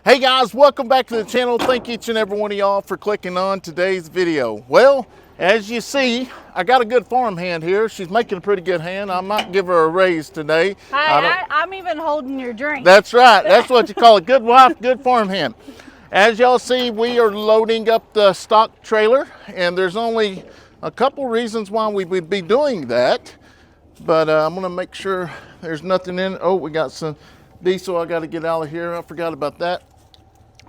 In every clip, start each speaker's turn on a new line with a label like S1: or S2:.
S1: Hey guys, welcome back to the channel. Thank each and every one of y'all for clicking on today's video. Well, as you see, I got a good farm hand here. She's making a pretty good hand. I might give her a raise today.
S2: I'm even holding your drink.
S1: That's right. That's what you call a good wife, good farm hand. As y'all see, we are loading up the stock trailer, and there's only a couple reasons why we would be doing that. But I'm gonna make sure there's nothing in. Oh, we got some diesel I got to get out of here. I forgot about that.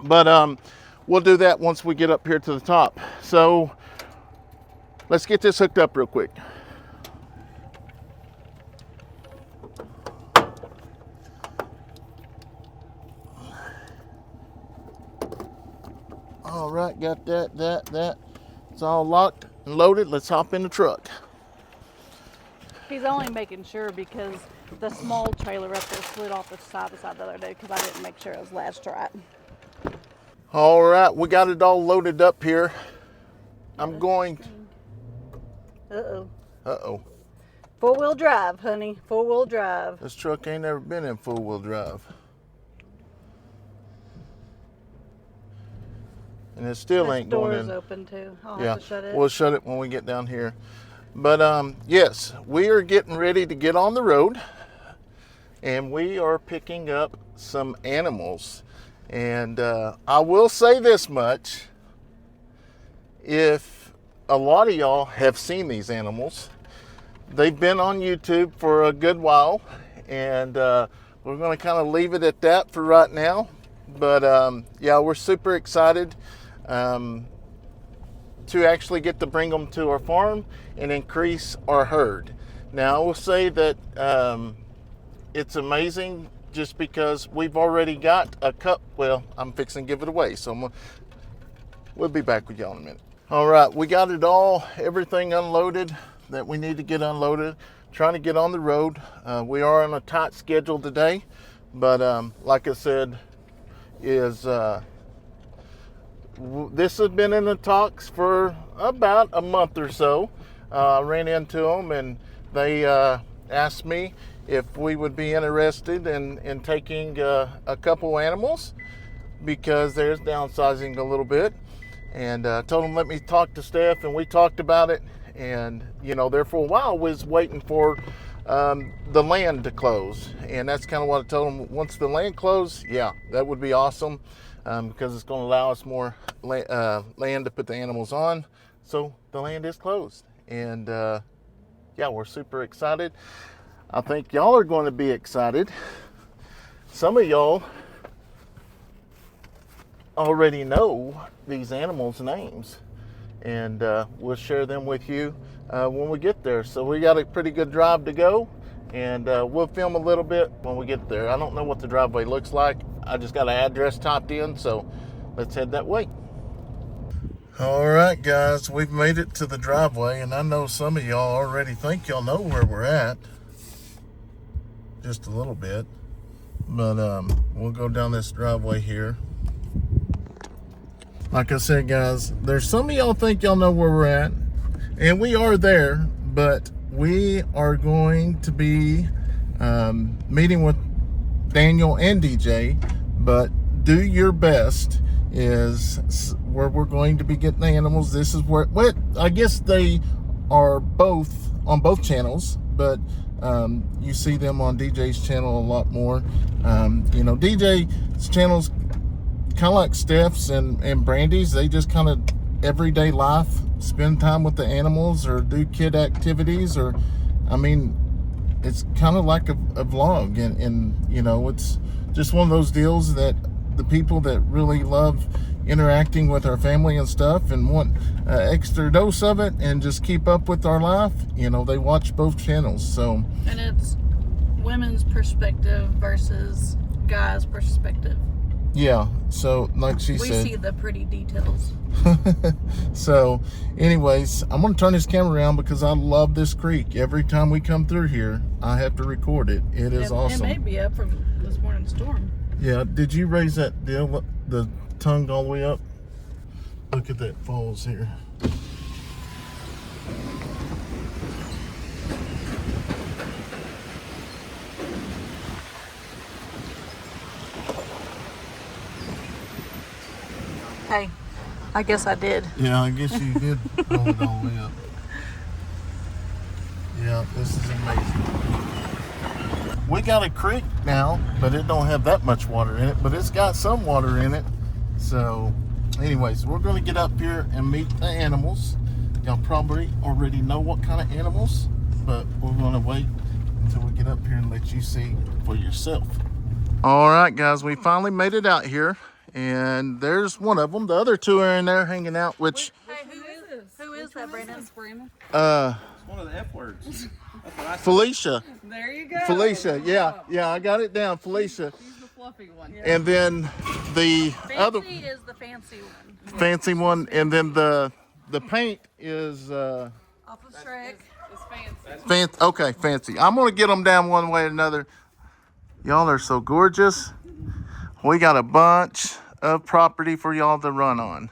S1: But we'll do that once we get up here to the top. So let's get this hooked up real quick. All right, got that. It's all locked and loaded. Let's hop in the truck.
S2: He's only making sure because the small trailer up there slid off the side the other day because I didn't make sure it was latched right.
S1: All right, we got it all loaded up here. I'm going. Uh-oh.
S2: Four-wheel drive, honey. Four-wheel drive.
S1: This truck ain't never been in four-wheel drive. And it still ain't going in.
S2: Door's open too. I'll
S1: Yeah,
S2: have to shut it.
S1: We'll shut it when we get down here. But yes, we are getting ready to get on the road, and we are picking up some animals. And I will say this much: if a lot of y'all have seen these animals, they've been on YouTube for a good while, and we're going to kind of leave it at that for right now. But yeah, we're super excited to actually get to bring them to our farm and increase our herd. Now, I will say that it's amazing just because we've already got a cup. Well, I'm fixing to give it away, so we'll be back with y'all in a minute. All right, we got it all, everything unloaded that we need to get unloaded. Trying to get on the road. We are on a tight schedule today, but like I said, this has been in the talks for about a month or so. I ran into them and they asked me if we would be interested in taking a couple animals because there's downsizing a little bit. And told them let me talk to Steph, and we talked about it. And you know, there for a while was waiting for the land to close, and that's kind of what I told them. Once the land closed, yeah, that would be awesome. Because it's going to allow us more land to put the animals on. So the land is closed. And yeah, we're super excited. I think y'all are going to be excited. Some of y'all already know these animals' names. And we'll share them with you when we get there. So we got a pretty good drive to go. And we'll film a little bit when we get there. I don't know what the driveway looks like. I just got an address typed in, so let's head that way. All right, guys, we've made it to the driveway, and I know some of y'all already think y'all know where we're at. Just a little bit. But we'll go down this driveway here. Like I said, guys, there's some of y'all think y'all know where we're at, and we are there, but we are going to be meeting with Daniel and DJ, but do your best is where we're going to be getting the animals. This is where, well, I guess they are both on both channels, but you see them on DJ's channel a lot more. You know, DJ's channel's kind of like Steph's and Brandy's. They just kind of everyday life, spend time with the animals or do kid activities, or I mean, it's kind of like a vlog, and you know, it's just one of those deals that the people that really love interacting with our family and stuff and want an extra dose of it and just keep up with our life, you know, they watch both channels. So,
S2: and it's women's perspective versus guys' perspective.
S1: Yeah, so like she said,
S2: we see the pretty details.
S1: So anyways, I'm going to turn this camera around because I love this creek. Every time we come through here, I have to record it. It is awesome.
S2: It may be up from this morning's storm.
S1: Yeah, did you raise that deal, the tongue all the way up? Look at that falls here.
S2: Hey, I guess I did.
S1: Yeah, I guess you did hold it all the way up. Yeah, this is amazing. We got a creek now, but it don't have that much water in it, but it's got some water in it. So, anyways, we're going to get up here and meet the animals. Y'all probably already know what kind of animals, but we're going to wait until we get up here and let you see for yourself. All right, guys, we finally made it out here, and there's one of them. The other two are in there hanging out, which...
S2: Hey, who is that, Brandon?
S3: It's
S4: It's one of the F words. That's what I said.
S1: Felicia.
S3: There you go.
S1: Felicia, yeah, I got it down, Felicia.
S3: She's the fluffy one. Yeah.
S1: And then the other
S2: Fancy is the fancy one.
S1: fancy one, and then the paint is
S2: Off of Shrek.
S3: It's fancy.
S1: okay, fancy. I'm gonna get them down one way or another. Y'all are so gorgeous. We got a bunch of property for y'all to run on.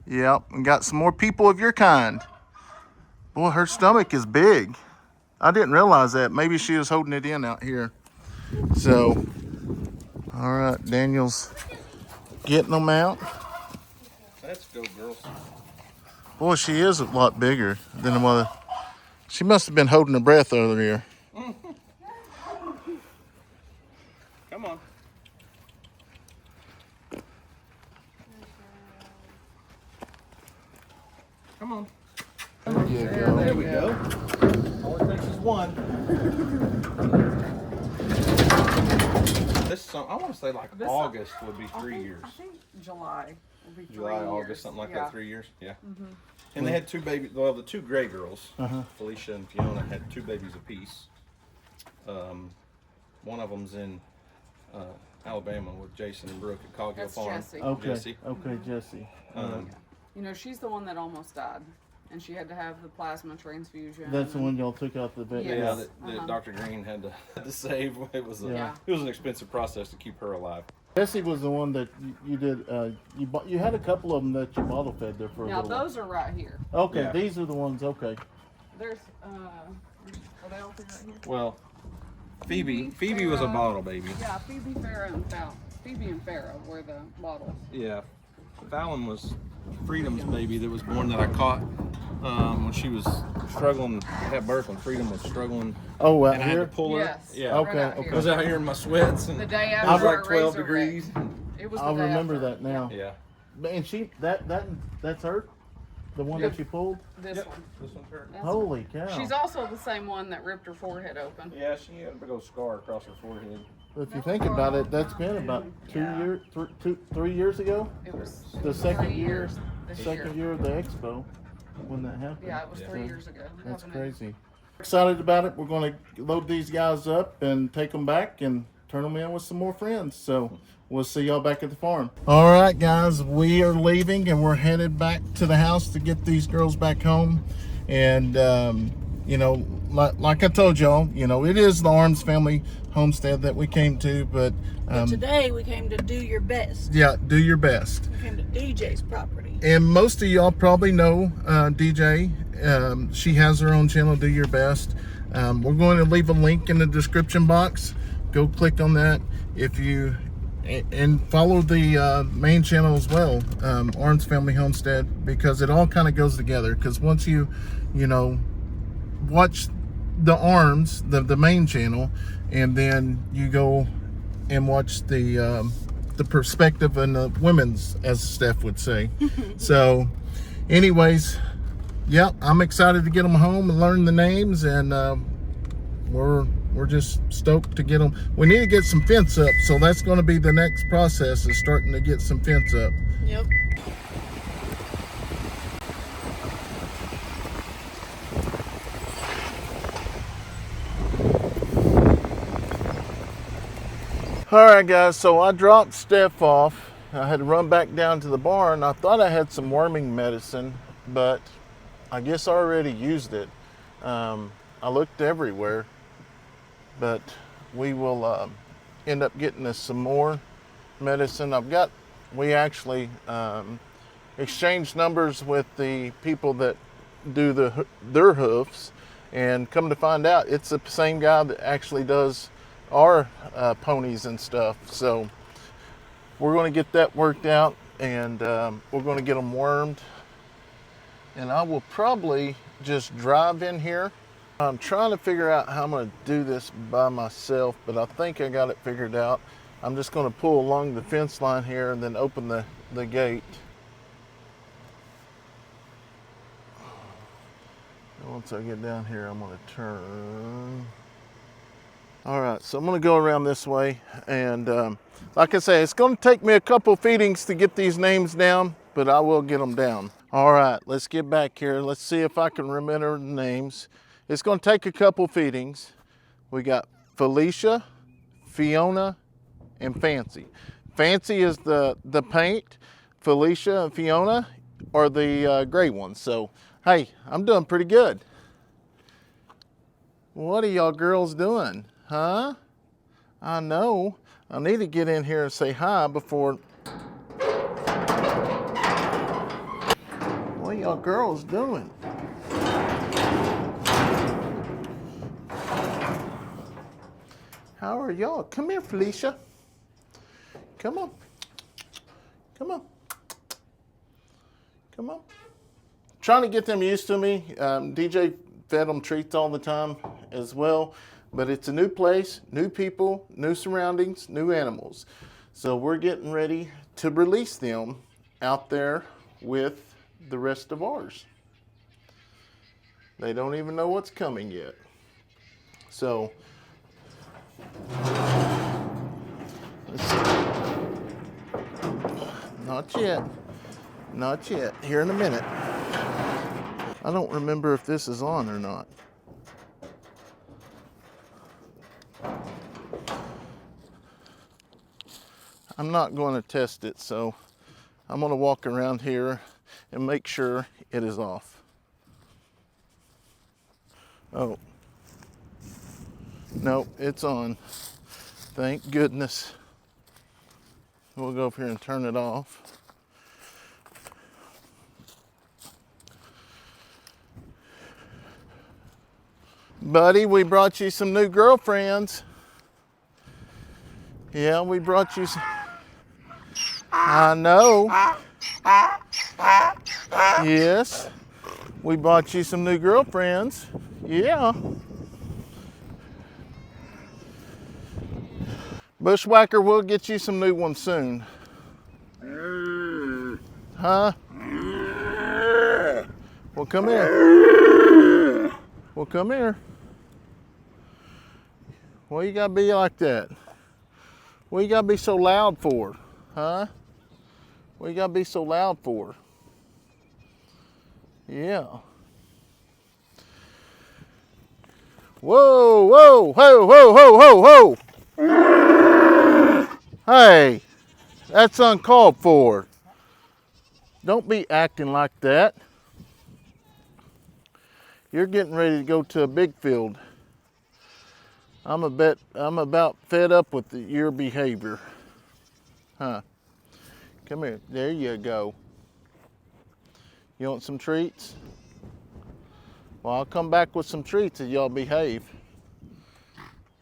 S1: Yep, and got some more people of your kind. Boy, her stomach is big. I didn't realize that. Maybe she was holding it in out here. So, all right, Daniel's getting them out.
S4: Let's go, girls.
S1: Boy, she is a lot bigger than the mother. She must have been holding her breath earlier.
S4: Come on. Come on. There we go. All it takes is one. This I want to say like
S3: This-
S4: August would be 3 years.
S3: I think July will be 3
S4: July,
S3: years.
S4: August, something like
S3: Yeah.
S4: that. 3 years. Yeah. And they had two babies. Well, the two gray girls, Felicia and Fiona, had two babies apiece. One of them's in Alabama with Jason and Brooke at Cog Hill
S3: That's
S4: Farm.
S3: Jessie.
S4: Jesse.
S1: Okay, Jesse.
S3: You know, she's the one that almost died, and she had to have the plasma transfusion.
S1: That's the one y'all took out the vet.
S3: Yes.
S4: Yeah, that Dr. Green had to save. It was
S3: Yeah.
S4: it was an expensive process to keep her alive.
S1: Jesse was the one that you did. You had a couple of them that you bottle fed there for a
S3: Now
S1: little.
S3: those are right here.
S1: Okay,
S4: Yeah.
S1: these are the ones. Okay.
S3: There's are they all three right here?
S4: Well, Phoebe was a
S3: Farrah.
S4: bottle baby.
S3: Yeah, Phoebe, Farrah, and Fallon. Phoebe and Farrah were the bottles.
S4: Yeah, Fallon was Freedom's baby that was born that I caught when she was struggling to have birth. When Freedom was struggling,
S1: Oh, out
S4: and I had to
S1: here.
S4: pull her.
S3: Yes.
S4: Yeah.
S1: Okay,
S3: Right out
S1: okay.
S4: I was out here in my sweats and
S3: The day
S4: it
S3: after
S4: was like
S3: our
S4: 12
S3: razor
S4: degrees.
S3: wreck. It was the
S1: I'll
S3: day
S1: remember
S3: after.
S1: that now.
S4: Yeah.
S1: And she that's her, the one that you pulled.
S3: This
S4: Yep.
S3: one.
S4: This one's her.
S3: That's
S1: Holy cow!
S3: She's also the same one that ripped her forehead open.
S4: Yeah, she had a big old scar across her forehead.
S1: If you think about it, that's been about 3 years ago.
S3: It was
S1: The second
S3: 3
S1: year,
S3: years this
S1: second year of the expo when that happened.
S3: Yeah, it was
S4: Yeah.
S3: 3 years ago.
S1: That's
S3: Wasn't it?
S1: crazy. Excited about it. We're going to load these guys up and take them back and turn them in with some more friends. So we'll see y'all back at the farm. All right, guys, we are leaving and we're headed back to the house to get these girls back home. And, you know, like I told y'all, you know, it is the Arms family homestead that we came to, but
S2: Today we came to do your best.
S1: yeah, do your best.
S2: We came to DJ's property.
S1: And most of y'all probably know DJ. She has her own channel, Do Your Best. We're going to leave a link in the description box. Go click on that if you, and follow the main channel as well, Arms Family Homestead, because it all kind of goes together. Because once you know, watch the Arms, the main channel, and then you go and watch the perspective and the women's, as Steph would say. So anyways, yeah, I'm excited to get them home and learn the names, and we're just stoked to get them. We need to get some fence up, so that's going to be the next process, is starting to get some fence up.
S2: Yep.
S1: All right, guys, so I dropped Steph off. I had to run back down to the barn. I thought I had some worming medicine, but I guess I already used it. I looked everywhere, but we will end up getting us some more medicine. We actually exchanged numbers with the people that do their hoofs, and come to find out, it's the same guy that actually does our ponies and stuff. So we're going to get that worked out, and we're going to get them wormed. And I will probably just drive in here. I'm trying to figure out how I'm going to do this by myself, but I think I got it figured out. I'm just going to pull along the fence line here and then open the gate. And once I get down here, I'm going to turn. All right, so I'm going to go around this way. And like I say, it's going to take me a couple feedings to get these names down, but I will get them down. All right, let's get back here. Let's see if I can remember the names. It's going to take a couple feedings. We got Felicia, Fiona, and Fancy. Fancy is the paint. Felicia and Fiona are the gray ones. So, hey, I'm doing pretty good. What are y'all girls doing, huh? I know. I need to get in here and say hi before. What are y'all girls doing? How are y'all? Come here, Felicia. Come on. Come on. Come on. Trying to get them used to me. DJ fed them treats all the time as well. But it's a new place, new people, new surroundings, new animals. So we're getting ready to release them out there with the rest of ours. They don't even know what's coming yet. So, let's see. Not yet. Not yet. Here in a minute. I don't remember if this is on or not. I'm not going to test it, so I'm going to walk around here and make sure it is off. Oh. Nope, it's on. Thank goodness. We'll go up here and turn it off. Buddy, we brought you some new girlfriends. Yeah, we brought you some. I know. Yes, we bought you some new girlfriends. Yeah. Bushwhacker, we'll get you some new ones soon. Huh? Well, come here. Well, come here. Why you gotta be like that? What you gotta be so loud for? Huh? What you gotta be so loud for? Yeah. Whoa, whoa, whoa, whoa, whoa, whoa, whoa. Hey, that's uncalled for. Don't be acting like that. You're getting ready to go to a big field. I'm about fed up with your behavior. Huh? Come here. There you go. You want some treats? Well, I'll come back with some treats if y'all behave.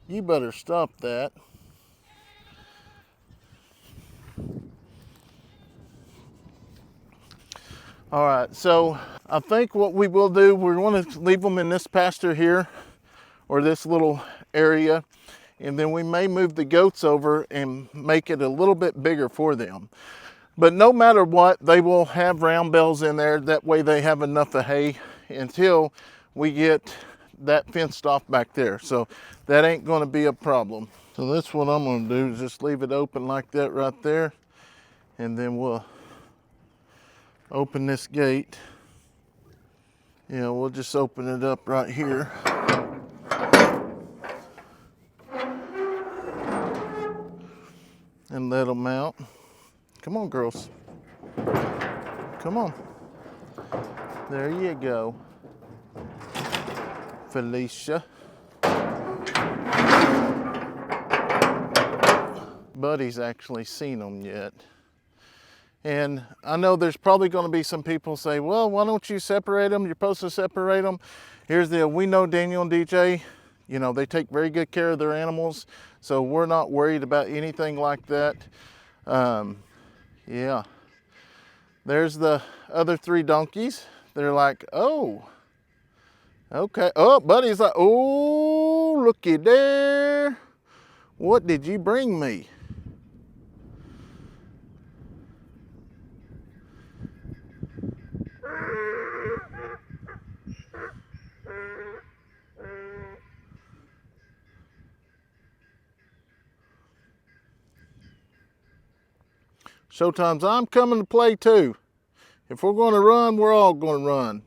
S1: You better stop that. All right, so I think what we will do, we're going to leave them in this pasture here, or this little area, and then we may move the goats over and make it a little bit bigger for them. But no matter what, they will have round bales in there. That way they have enough of hay until we get that fenced off back there. So that ain't going to be a problem. So that's what I'm going to do, is just leave it open like that right there, and then we'll open this gate. Yeah, we'll just open it up right here. And let them out. Come on, girls. Come on. There you go. Felicia. Buddy's actually seen them yet. And I know there's probably going to be some people say, well, why don't you separate them? You're supposed to separate them. Here's the deal. We know Daniel and DJ, you know, they take very good care of their animals. So we're not worried about anything like that. Yeah. There's the other 3 donkeys. They're like, oh, okay. Oh, buddy's like, oh, looky there. What did you bring me? Showtime's I'm coming to play too. If we're going to run, we're all going to run.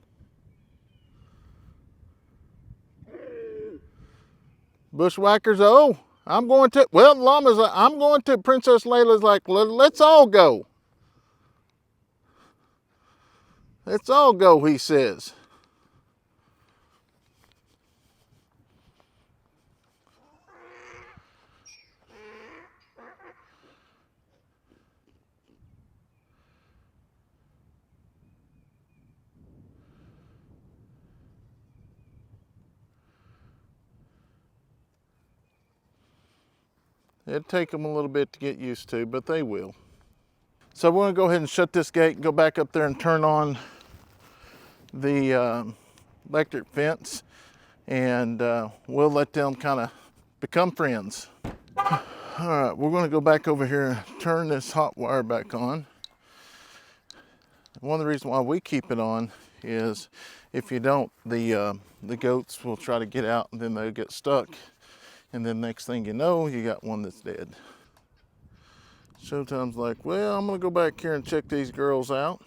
S1: Bushwhackers, oh, I'm going to, well, Llama's like, I'm going to, Princess Layla's like, let's all go. Let's all go, he says. It'd take them a little bit to get used to, but they will. So we're gonna go ahead and shut this gate and go back up there and turn on the electric fence, and we'll let them kind of become friends. All right, we're gonna go back over here and turn this hot wire back on. One of the reasons why we keep it on is if you don't, the goats will try to get out and then they'll get stuck. And then next thing you know, you got one that's dead. Showtime's like, well, I'm gonna go back here and check these girls out.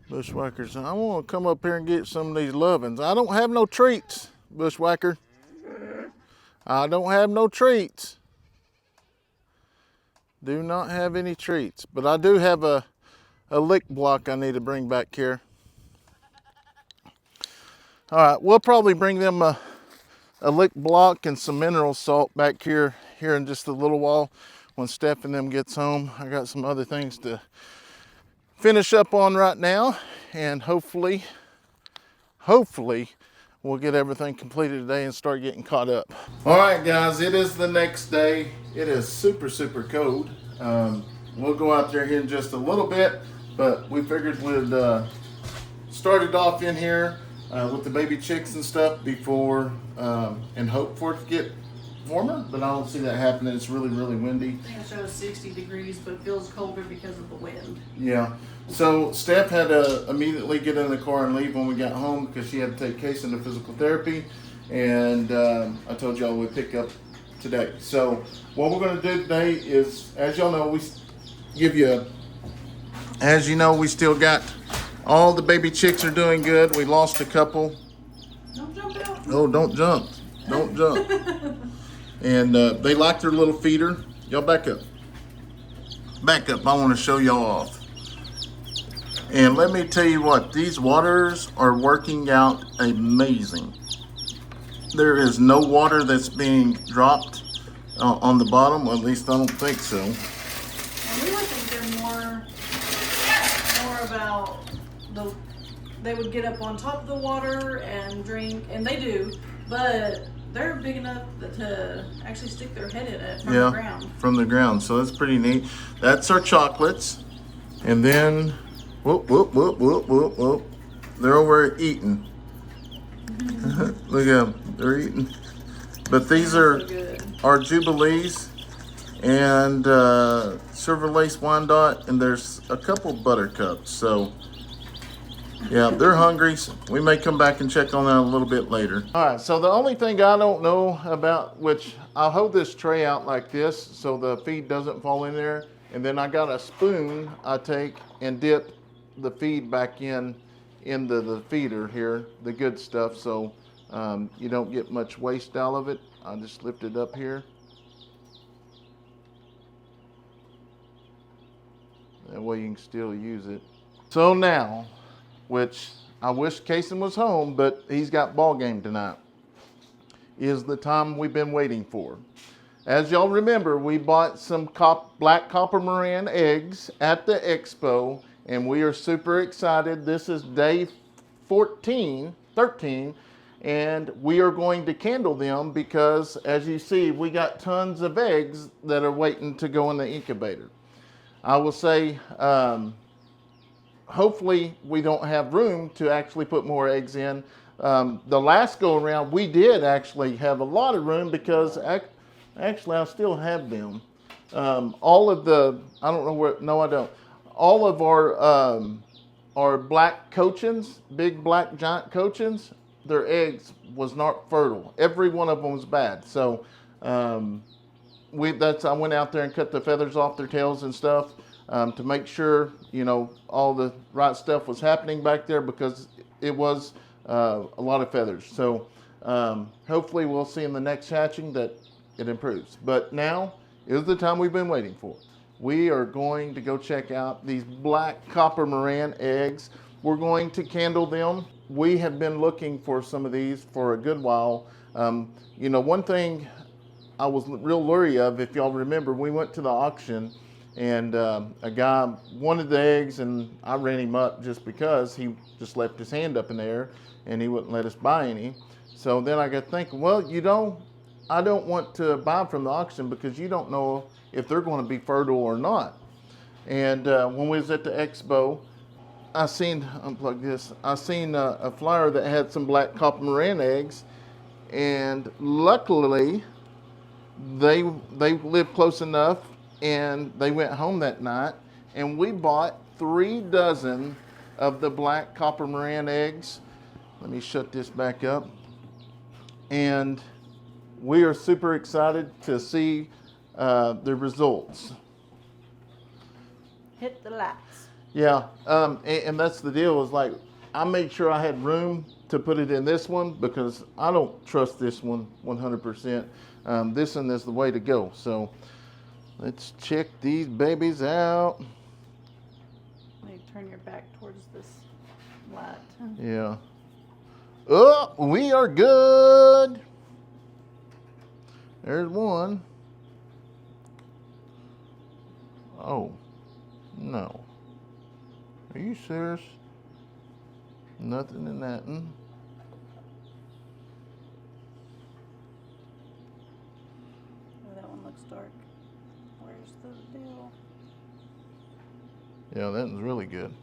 S1: Bushwhackers, I wanna come up here and get some of these lovin's. I don't have no treats, Bushwhacker. I don't have no treats. Do not have any treats, but I do have a lick block I need to bring back here. All right, we'll probably bring them a lick block and some mineral salt back here in just a little while when Steph and them gets home. I got some other things to finish up on right now, and hopefully we'll get everything completed today and start getting caught up. All right, guys, it is the next day. It is super, super cold. We'll go out there here in just a little bit, but we figured we'd start it off in here with the baby chicks and stuff before, and hope for it to get warmer, but I don't see that happening. It's really, really windy.
S2: I think it shows 60 degrees, but it feels colder because of the wind.
S1: Yeah. So Steph had to immediately get in the car and leave when we got home because she had to take Kayson to physical therapy, and I told y'all we'd pick up today. So what we're going to do today is, as y'all know, we give you, as you know, we still got all the baby chicks are doing good. We lost a couple.
S2: Don't jump out.
S1: Oh, don't jump. Don't jump. And they like their little feeder. Y'all back up. Back up. I want to show y'all off. And let me tell you what, these waters are working out amazing. There is no water that's being dropped on the bottom. Well, at least I don't think so.
S2: And we were thinking more about they would get up on top of the water and drink, and they do, but they're big enough to actually stick their head in it from the ground. From the ground, so that's pretty neat. That's our chocolates. And then, whoop, whoop, whoop, whoop, whoop, whoop. They're over eating. Look at them, they're eating. But these are our Jubilees and Silver Lace Wyandotte, and there's a couple buttercups, so yeah, they're hungry. So we may come back and check on that a little bit later. All right, so the only thing I don't know about, which I'll hold this tray out like this so the feed doesn't fall in there, and then I got a spoon I take and dip the feed back into the feeder here, the good stuff, so you don't get much waste out of it. I just lift it up here. That way you can still use it. So now, which I wish Kayson was home, but he's got ball game tonight, is the time we've been waiting for. As y'all remember, we bought some black copper Moran eggs at the expo, and we are super excited. This is day 13,
S1: and we are going to candle them because, as you see, we got tons of eggs that are waiting to go in the incubator. I will say, hopefully we don't have room to actually put more eggs in. The last go around, we did actually have a lot of room because actually I still have them. All of the, I don't know where, no I don't. All of our black cochins, big black giant cochins, their eggs was not fertile. Every one of them was bad. So I went out there and cut the feathers off their tails and stuff to make sure, you know, all the right stuff was happening back there because it was a lot of feathers. So hopefully we'll see in the next hatching that it improves. But now is the time we've been waiting for. We are going to go check out these black copper Moran eggs. We're going to candle them. We have been looking for some of these for a good while. You know, one thing I was real leery of, if y'all remember, we went to the auction and a guy wanted the eggs and I ran him up just because he just left his hand up in the air and he wouldn't let us buy any. So then I got thinking, well, you know, I don't want to buy from the auction because you don't know if they're going to be fertile or not. And when we was at the expo, I seen a flyer that had some black copper Moran eggs, and luckily they lived close enough and they went home that night, and we bought 3 dozen of the black copper Moran eggs. Let me shut this back up. And we are super excited to see the results.
S2: Hit the lights.
S1: Yeah, and that's the deal, is like, I made sure I had room to put it in this one because I don't trust this one 100%. This one is the way to go. So let's check these babies out.
S2: Let me turn your back towards this light.
S1: Yeah. Oh, we are good. There's one. Oh, no. Are you serious? Nothing in that one.
S2: Oh, that one looks dark. Where's the deal?
S1: Yeah, that one's really good.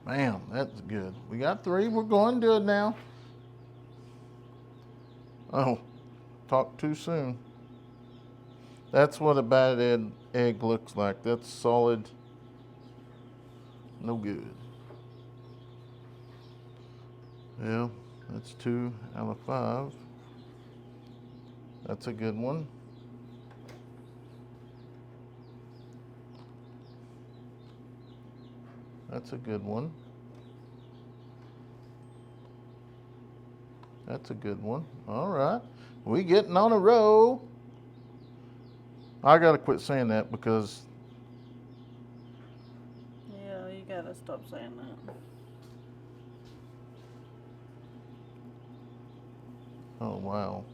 S1: Man, that's good. We got 3. We're going to do it now. Oh, talk too soon. That's what a bad egg looks like. That's solid. No good. Yeah, that's 2 out of 5. That's a good one. That's a good one. That's a good one. All right. We getting on a roll. I got to quit saying that because...
S2: Yeah, you got to stop saying that.
S1: Oh, wow.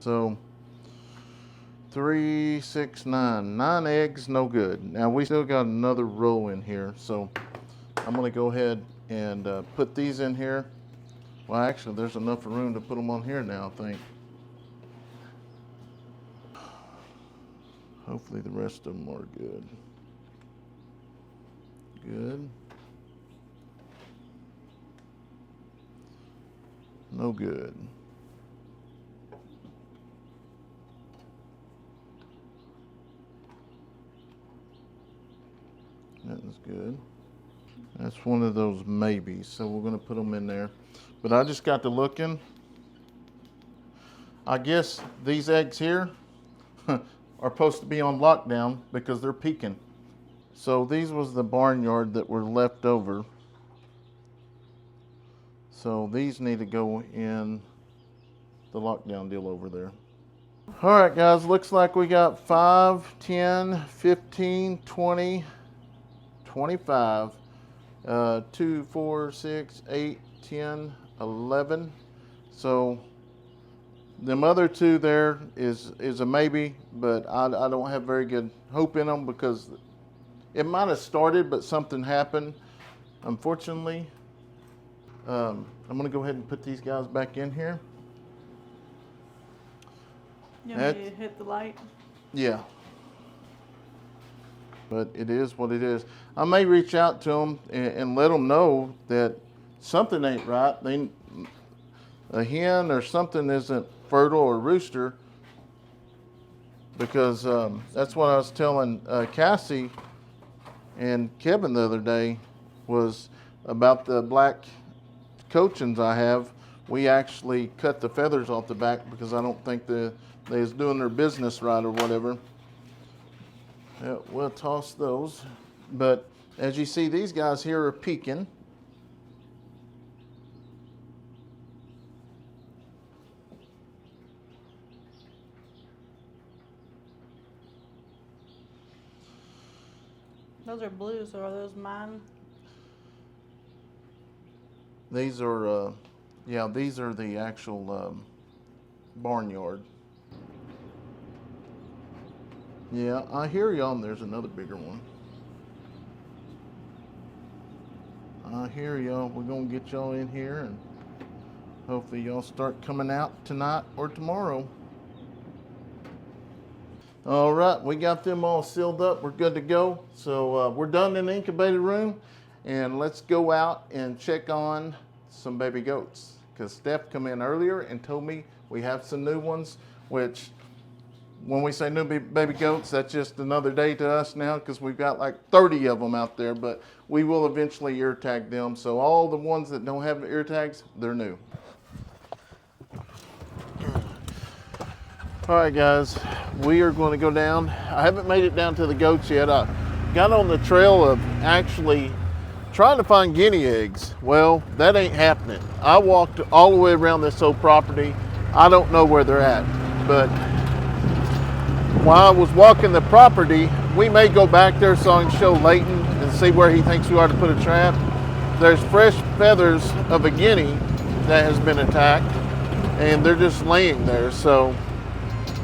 S1: So 3, 6, 9. 9 eggs, no good. Now we still got another row in here, so I'm gonna go ahead and put these in here. Well, actually, there's enough room to put them on here now, I think. Hopefully the rest of them are good. Good. No good. That is good. That's one of those maybes, so we're going to put them in there. But I just got to looking. I guess these eggs here are supposed to be on lockdown because they're peaking. So these was the barnyard that were left over. So these need to go in the lockdown deal over there. All right, guys, looks like we got 5, 10, 15, 20, 25, 2, 4, 6, 8, 10, 11. So them other two there is a maybe, but I don't have very good hope in them because it might have started, but something happened, unfortunately. I'm going to go ahead and put these guys back in here.
S2: You want me to hit the light?
S1: Yeah. But it is what it is. I may reach out to them and let them know that something ain't right. A hen or something isn't fertile or rooster, because that's what I was telling Cassie and Kevin the other day was about the black cochins I have. We actually cut the feathers off the back because I don't think they was doing their business right or whatever. Yeah, we'll toss those. But as you see, these guys here are peeking.
S2: Those are blue, so are those mine?
S1: These are, yeah, these are the actual barnyard. Yeah, I hear y'all, and there's another bigger one. I hear y'all. We're going to get y'all in here, and hopefully y'all start coming out tonight or tomorrow. All right, we got them all sealed up. We're good to go. So we're done in the incubator room, and let's go out and check on some baby goats, because Steph come in earlier and told me we have some new ones, which when we say new baby goats, that's just another day to us now, because we've got like 30 of them out there, but we will eventually ear tag them. So all the ones that don't have ear tags, they're new. All right, guys, we are going to go down. I haven't made it down to the goats yet. I got on the trail of actually trying to find guinea eggs. Well, that ain't happening. I walked all the way around this whole property. I don't know where they're at, but while I was walking the property, we may go back there so I can show Leighton and see where he thinks we ought to put a trap. There's fresh feathers of a guinea that has been attacked, and they're just laying there. So,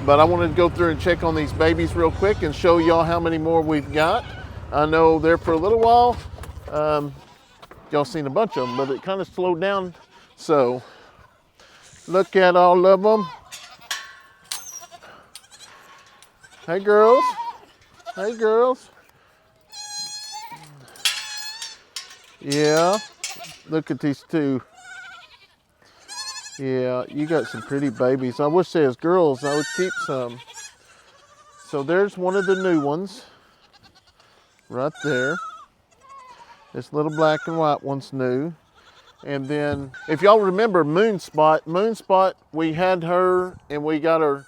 S1: but I wanted to go through and check on these babies real quick and show y'all how many more we've got. I know there for a little while, y'all seen a bunch of them, but it kind of slowed down. So look at all of them. Hey girls, hey girls. Yeah, look at these two. Yeah, you got some pretty babies. I wish they was girls, I would keep some. So there's one of the new ones right there. This little black and white one's new. And then, if y'all remember Moonspot, we had her and we got her,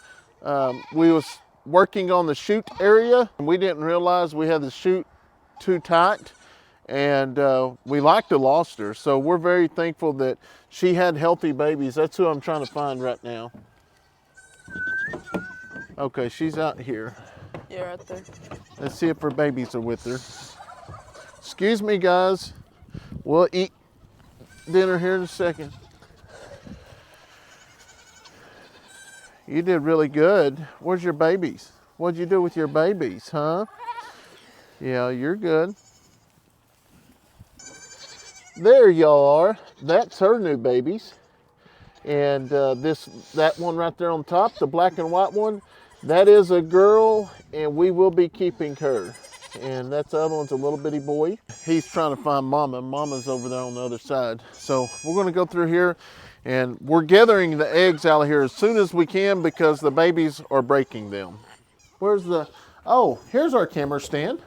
S1: we was working on the chute area, and we didn't realize we had the chute too tight, and we liked to lost her. So we're very thankful that she had healthy babies. That's who I'm trying to find right now. Okay, she's out here.
S2: Yeah, right there.
S1: Let's see if her babies are with her. Excuse me, guys. We'll eat dinner here in a second. You did really good. Where's your babies? What'd you do with your babies, huh? Yeah, you're good. There y'all are. That's her new babies. And that one right there on top, the black and white one, that is a girl, and we will be keeping her. And that's the other one's a little bitty boy. He's trying to find Mama. Mama's over there on the other side. So we're going to go through here, and we're gathering the eggs out of here as soon as we can because the babies are breaking them. Where's the, oh, here's our camera stand.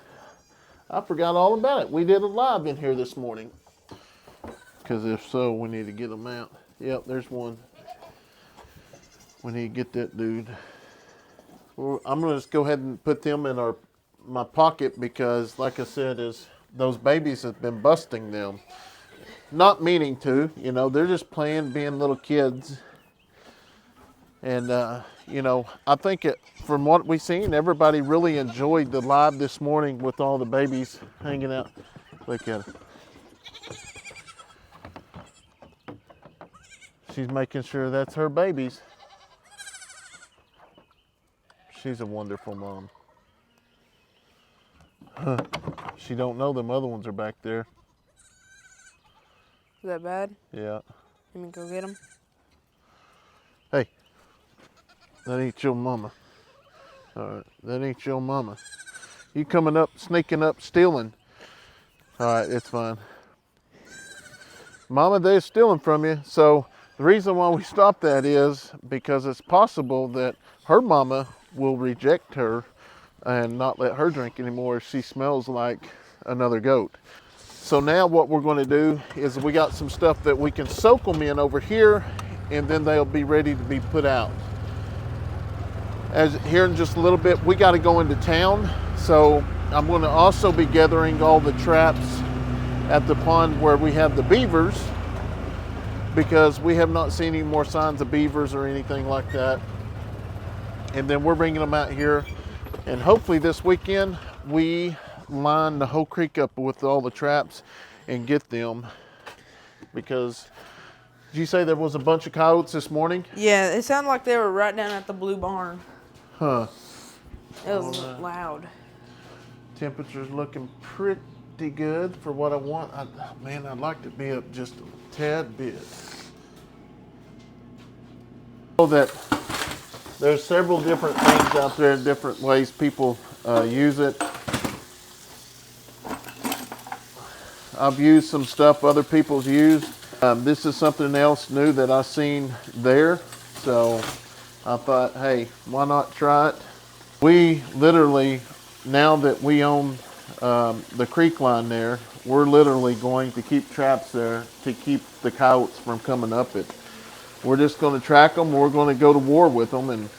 S1: I forgot all about it. We did a live in here this morning. Because if so, we need to get them out. Yep, there's one. We need to get that dude. I'm going to just go ahead and put them in my pocket because, like I said, those babies have been busting them. Not meaning to, you know, they're just playing, being little kids. And, you know, I think from what we've seen, everybody really enjoyed the live this morning with all the babies hanging out. Look at it. She's making sure that's her babies. She's a wonderful mom. She don't know them other ones are back there.
S5: Is that bad?
S1: Yeah.
S5: Let me go get them.
S1: Hey, that ain't your mama. All right, that ain't your mama. You coming up, sneaking up, stealing. All right, it's fine. Mama, they're stealing from you. So the reason why we stopped that is because it's possible that her mama will reject her and not let her drink anymore if she smells like another goat. So now what we're going to do is we got some stuff that we can soak them in over here, and then they'll be ready to be put out. As here in just a little bit, we got to go into town. So I'm going to also be gathering all the traps at the pond where we have the beavers, because we have not seen any more signs of beavers or anything like that. And then we're bringing them out here, and hopefully this weekend we line the whole creek up with all the traps and get them. Because did you say there was a bunch of coyotes this morning?
S5: Yeah, it sounded like they were right down at the blue barn.
S1: Huh.
S5: It was loud.
S1: Temperature's looking pretty good for what I want. Man, I'd like to be up just a tad bit. So that there's several different things out there, different ways people use it. I've used some stuff other people's used. This is something else new that I seen there. So I thought, hey, why not try it? We literally, now that we own the creek line there, we're literally going to keep traps there to keep the coyotes from coming up it. We're just going to track them. We're going to go to war with them. And,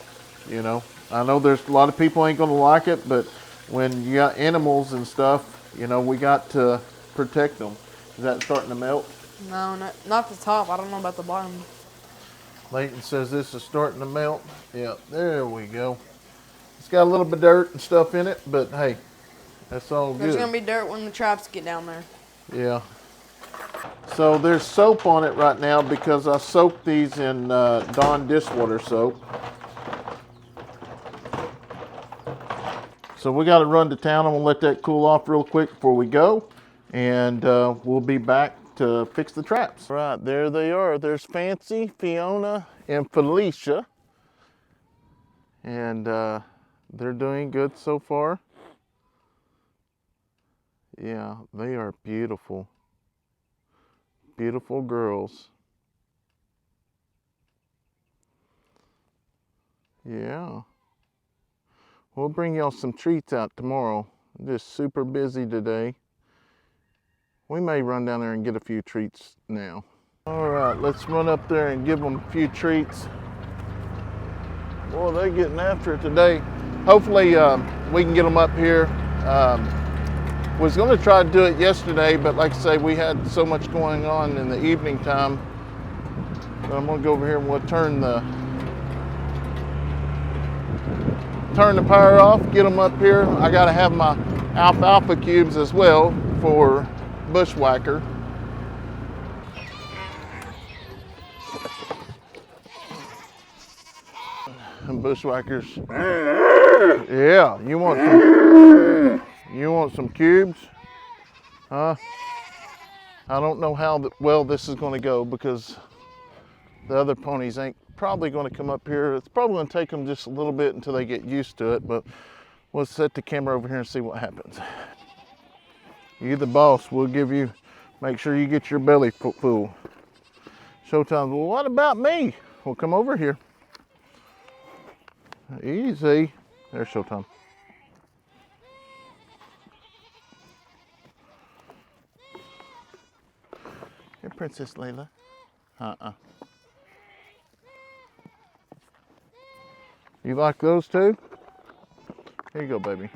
S1: you know, I know there's a lot of people ain't going to like it, but when you got animals and stuff, you know, we got to protect them. Is that starting to melt?
S5: No, not the top. I don't know about the bottom.
S1: Leighton says this is starting to melt. Yeah, there we go. It's got a little bit of dirt and stuff in it, but hey, that's all good.
S5: There's going to be dirt when the traps get down there.
S1: Yeah. So there's soap on it right now because I soaked these in Dawn dishwater soap. So we got to run to town. I'm going to let that cool off real quick before we go. And we'll be back to fix the traps. Right, there they are. There's Fancy, Fiona, and Felicia. And they're doing good so far. Yeah, they are beautiful. Beautiful girls. Yeah. We'll bring y'all some treats out tomorrow. I'm just super busy today. We may run down there and get a few treats now. All right, let's run up there and give them a few treats. Boy, they're getting after it today. Hopefully we can get them up here. Was going to try to do it yesterday, but like I say, we had so much going on in the evening time. But I'm going to go over here and we'll turn the power off, get them up here. I got to have my alfalfa cubes as well for bushwhacker. And bushwhackers. Yeah, you want some cubes? Huh? I don't know how well this is going to go because the other ponies ain't probably going to come up here. It's probably going to take them just a little bit until they get used to it, but we'll set the camera over here and see what happens. You're the boss. We'll make sure you get your belly full. Showtime. Well, what about me? Well, come over here. Easy. There's Showtime. Here, Princess Layla. You like those too? Here you go, baby.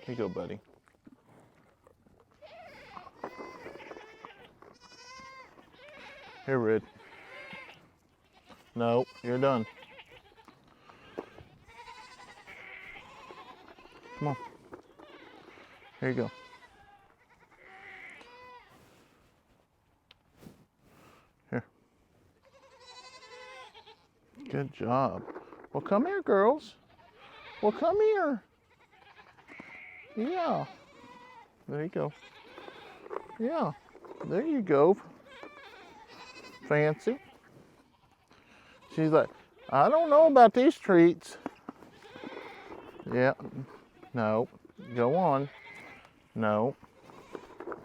S1: Here you go, buddy. Here, Red. No, you're done. Come on. Here you go. Good job. Well, come here, girls. Well, come here. Yeah. There you go. Yeah. There you go. Fancy. She's like, I don't know about these treats. Yeah. No. Go on. No. All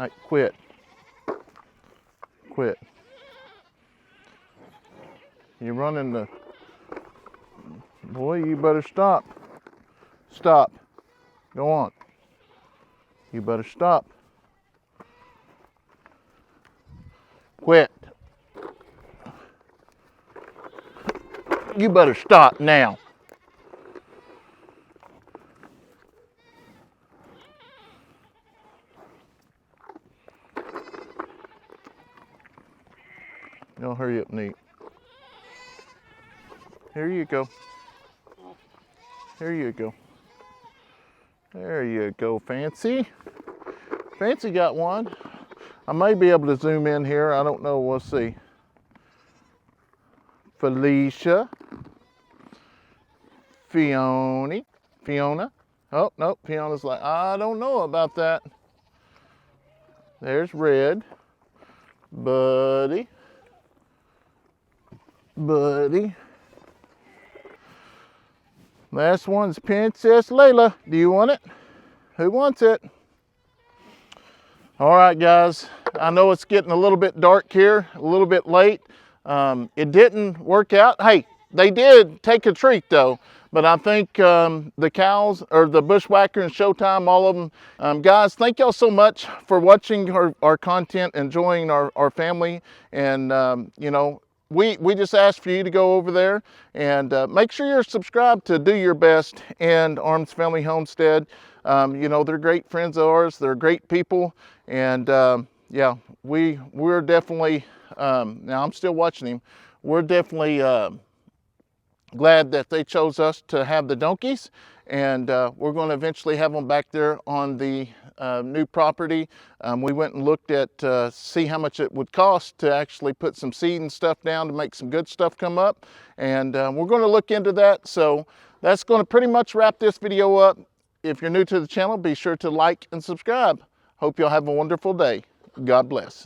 S1: right, quit. Quit. You're running the... Boy, you better stop. Stop. Go on. You better stop. Quit. You better stop now. No, hurry up and eat. Here you go. Here you go. There you go, Fancy. Fancy got one. I may be able to zoom in here. I don't know. We'll see. Felicia. Fiona. Oh, no. Fiona's like, I don't know about that. There's Red. Buddy. Last one's Princess Layla. Do you want it? Who wants it? All right, guys. I know it's getting a little bit dark here, a little bit late. It didn't work out. Hey, they did take a treat though. But I think the cows, or the Bushwhacker and Showtime, all of them. Guys, thank y'all so much for watching our content, enjoying our family. And, you know, we just ask for you to go over there and make sure you're subscribed to Do Your Best and Arms Family Homestead. You know, they're great friends of ours. They're great people. And yeah, we're definitely, now I'm still watching him. We're definitely glad that they chose us to have the donkeys. And we're going to eventually have them back there on the new property. We went and looked at see how much it would cost to actually put some seed and stuff down to make some good stuff come up. And we're going to look into that. So that's going to pretty much wrap this video up. If you're new to the channel, be sure to like and subscribe. Hope y'all have a wonderful day. God bless.